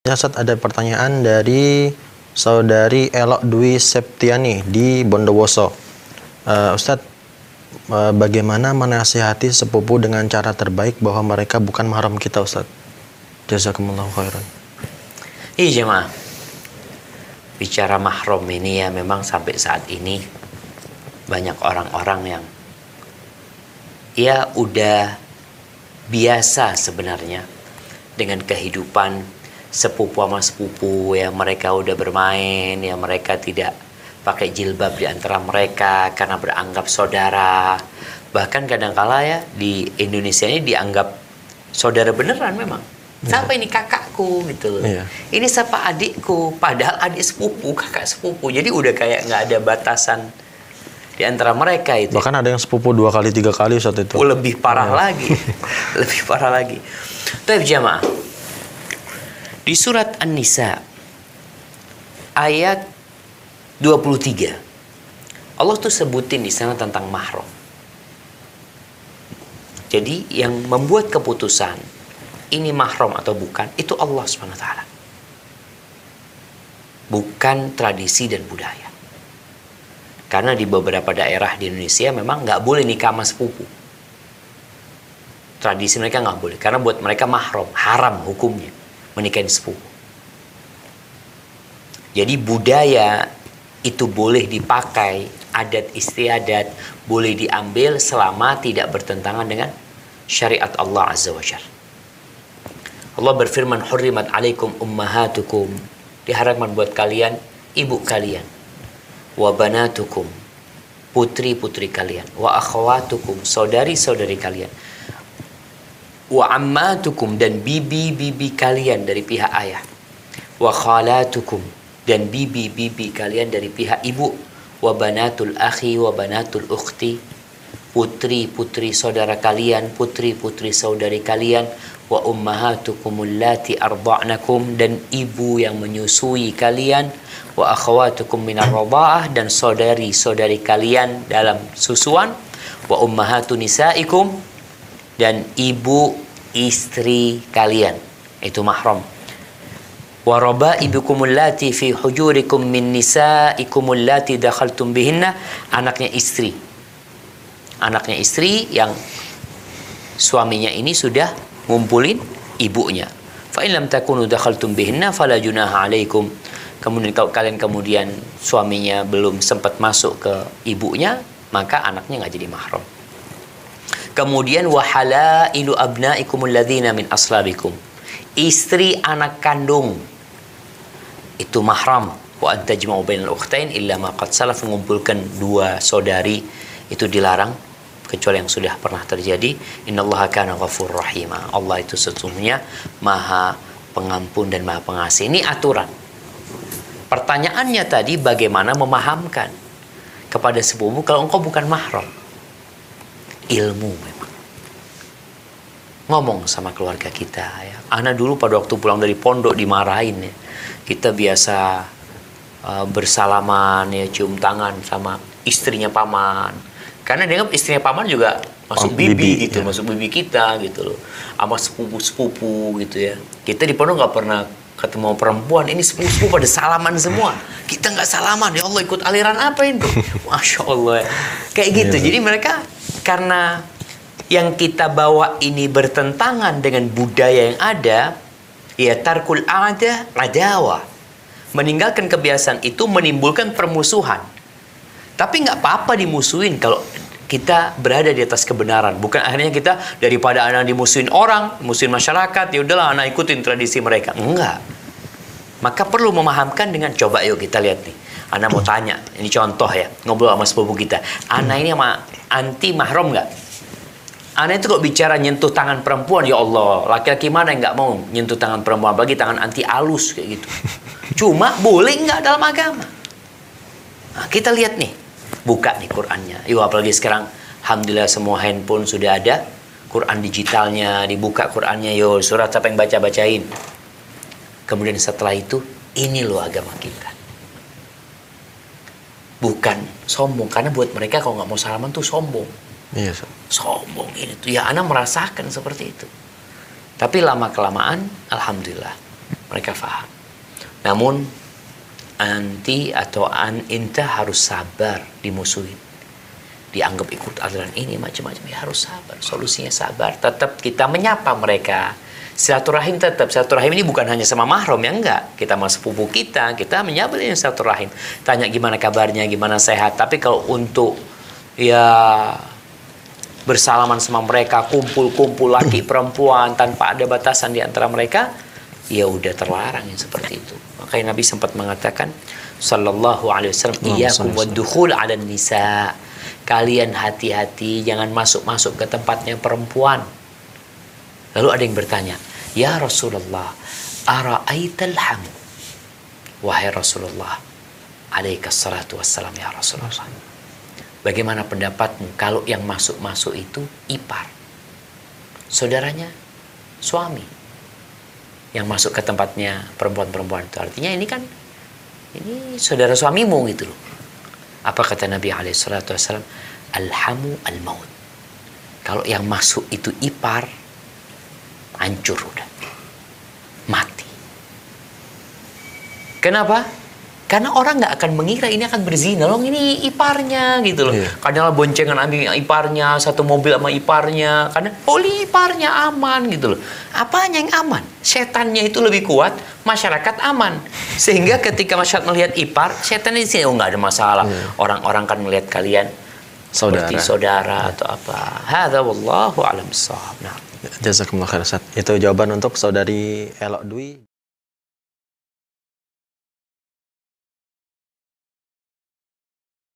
Ya, Ustaz, ada pertanyaan dari saudari Elok Dwi Septiani di Bondowoso. Ustaz, bagaimana menasihati sepupu dengan cara terbaik bahwa mereka bukan mahram kita, Ustaz? Jazakumullahu khairan. Iya jemaah, bicara mahram ini ya memang sampai saat ini banyak orang-orang yang ya udah biasa sebenarnya dengan kehidupan sepupu sama sepupu, ya mereka udah bermain, ya mereka tidak pakai jilbab di antara mereka karena beranggap saudara. Bahkan kadangkala ya di Indonesia ini dianggap saudara beneran memang. Siapa ini kakakku gitu loh. Ini siapa adikku, padahal adik sepupu, kakak sepupu. Jadi udah kayak nggak ada batasan di antara mereka itu. Bahkan ada yang sepupu 2 kali 3 kali saat itu. Lebih parah lagi. Lebih parah lagi. Tapi jamaah, di surat An-Nisa ayat 23 Allah tuh sebutin di sana tentang mahram. Jadi yang membuat keputusan ini mahram atau bukan itu Allah SWT, bukan tradisi dan budaya. Karena di beberapa daerah di Indonesia memang nggak boleh nikah sama sepupu. Tradisi mereka nggak boleh karena buat mereka mahram, haram hukumnya menikahi sepupu. Jadi budaya itu boleh dipakai, adat istiadat boleh diambil selama tidak bertentangan dengan syariat Allah Azza wa Jalla. Allah berfirman, "Hurrimat 'alaikum ummahatukum." Diharamkan buat kalian ibu kalian. Wa banatukum, putri-putri kalian. Wa akhawatukum, saudari-saudari kalian. Wa ammatukum, dan bibi-bibi kalian dari pihak ayah. Wa khalatukum, dan bibi-bibi kalian dari pihak ibu. Wa banatul akhi wa banatul ukhti, putri-putri saudara kalian, putri-putri saudari kalian. Wa ummahatukum allati arda'nakum, dan ibu yang menyusui kalian. Wa akhawatukum minar radha'ah, dan saudari-saudari kalian dalam susuan. Wa ummahatu nisaikum, dan ibu istri kalian, itu mahram. Wa raba'ibukum allati fi hujurikum min nisaikum allati dakhaltum bihinna, anaknya istri. Anaknya istri yang suaminya ini sudah ngumpulin ibunya. Fa in lam takunu dakhaltum bihinna fala junaha 'alaikum. Kemudian kalau kalian kemudian suaminya belum sempat masuk ke ibunya, maka anaknya nggak jadi mahram. Kemudian wahalailu abnaikum alladzina min aslabikum, istri anak kandung itu mahram. Wa antajma'u bainal ukhtain illa ma qad salaf, mengumpulkan 2 saudari itu dilarang kecuali yang sudah pernah terjadi. Innallaha kana ghafurur rahima, Allah itu sesungguhnya Maha Pengampun dan Maha Pengasih. Ini aturan. Pertanyaannya tadi bagaimana memahamkan kepada sepupu kalau engkau bukan mahram. Ilmu memang. Ngomong sama keluarga kita ya. Ana dulu pada waktu pulang dari pondok dimarahin ya. Kita biasa bersalaman ya, cium tangan sama istrinya paman. Karena dia istrinya paman juga masuk bibi gitu, ya. Masuk bibi kita gitu loh. Sama sepupu-sepupu gitu ya. Kita di pondok nggak pernah ketemu perempuan, ini sepupu pada salaman semua. Kita nggak salaman, ya Allah ikut aliran apa itu? Masya Allah ya. Kayak gitu. Jadi mereka karena yang kita bawa ini bertentangan dengan budaya yang ada, ya tarkul ada adawa. Meninggalkan kebiasaan itu menimbulkan permusuhan. Tapi nggak apa-apa dimusuhin kalau kita berada di atas kebenaran. Bukan akhirnya kita daripada anak dimusuhin orang, musuhin masyarakat, ya udahlah anak ikutin tradisi mereka. Enggak. Maka perlu memahamkan dengan, coba yuk kita lihat nih. Ana mau tanya, ini contoh ya, ngobrol sama sepupu kita. Ana ini sama anti mahram nggak? Ana itu kok bicara nyentuh tangan perempuan, ya Allah, laki-laki mana yang nggak mau nyentuh tangan perempuan, bagi tangan anti alus kayak gitu. Cuma boleh nggak dalam agama? Nah, kita lihat nih, buka nih Qurannya. Yuk, apalagi sekarang, alhamdulillah semua handphone sudah ada Quran digitalnya, dibuka Qurannya, yuk surat apa yang baca-bacain. Kemudian setelah itu, ini loh agama kita. Bukan sombong, karena buat mereka kalau nggak mau salaman tuh sombong. Iya, sombong ini tuh ya, ana merasakan seperti itu. Tapi lama kelamaan alhamdulillah Mereka faham. Namun anti atau inta harus sabar dimusuhin, dianggap ikut aliran ini macam-macam, ya harus sabar. Solusinya sabar. Tetap kita menyapa mereka. Silaturahim tetap. Silaturahim ini bukan hanya sama mahram, ya enggak. Kita sama sepupu kita menyapa dengan silaturahim. Tanya gimana kabarnya, gimana sehat. Tapi kalau untuk ya bersalaman sama mereka, kumpul-kumpul laki perempuan tanpa ada batasan di antara mereka, ya udah terlarang yang seperti itu. Makanya Nabi sempat mengatakan sallallahu alaihi wasallam, iyyakum waddukhul 'alan nisa. Kalian hati-hati jangan masuk-masuk ke tempatnya perempuan. Lalu ada yang bertanya, ya Rasulullah, ara'aital hamu? Wahai Rasulullah, alaikas salatu wassalam ya Rasulullah, bagaimana pendapatmu kalau yang masuk-masuk itu ipar, saudaranya suami, yang masuk ke tempatnya perempuan-perempuan itu? Artinya ini saudara suamimu gitu loh. Apa kata Nabi alaihi salatu wassalam? Alhamu al-maut. Kalau yang masuk itu ipar, hancur udah, mati. Kenapa? Karena orang nggak akan mengira ini akan berzina. Loh, ini iparnya gitu loh. Kadang boncengan ambil iparnya, satu mobil sama iparnya. Karena iparnya aman gitu loh. Apanya yang aman? Setannya itu lebih kuat, masyarakat aman. Sehingga ketika masyarakat melihat ipar, setan di sini nggak ada masalah. Orang-orang kan melihat kalian seperti saudara atau apa. Hadza wallahu a'lam bissawab. Nah, jazakumullah khair Ustaz. Itu jawaban untuk saudari Elok Dwi.